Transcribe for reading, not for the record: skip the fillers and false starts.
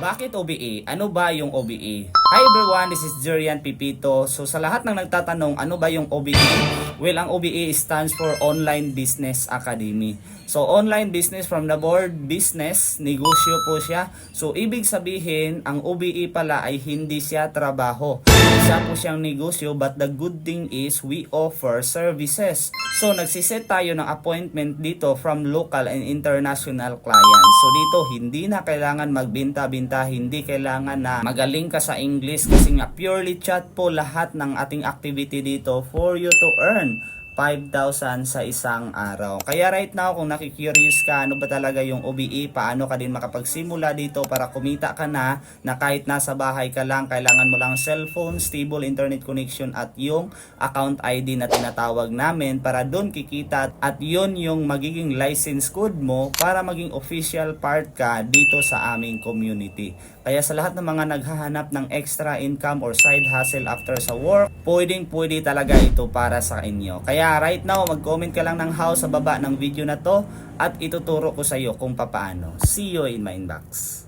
Bakit OBE? Ano ba yung OBE? Hi everyone, this is Jerian Pipito. So sa lahat ng nagtatanong ano ba yung OBE? Well, ang OBE stands for Online Business Academy. So online business from the board, business, negosyo po siya. So ibig sabihin, ang OBE pala ay hindi siya trabaho. Isa po siyang negosyo, but the good thing is we offer services. So nagsiset tayo ng appointment dito from local and international clients. So dito hindi na kailangan magbenta-benta, hindi kailangan na magaling ka sa English kasi nga purely chat po lahat ng ating activity dito for you to earn 5,000 sa isang araw. Kaya right now kung nakikurious ka ano ba talaga yung OBE, paano ka din makapagsimula dito para kumita ka na kahit nasa bahay ka lang, kailangan mo lang cellphone, stable internet connection at yung account ID na tinatawag namin para doon kikita at yun yung magiging license code mo para maging official part ka dito sa aming community. Kaya sa lahat ng mga naghahanap ng extra income or side hustle after sa work, pwede talaga ito para sa inyo. Kaya right now, mag-comment ka lang ng how sa baba ng video na to at ituturo ko sa iyo kung papaano. See you in my inbox.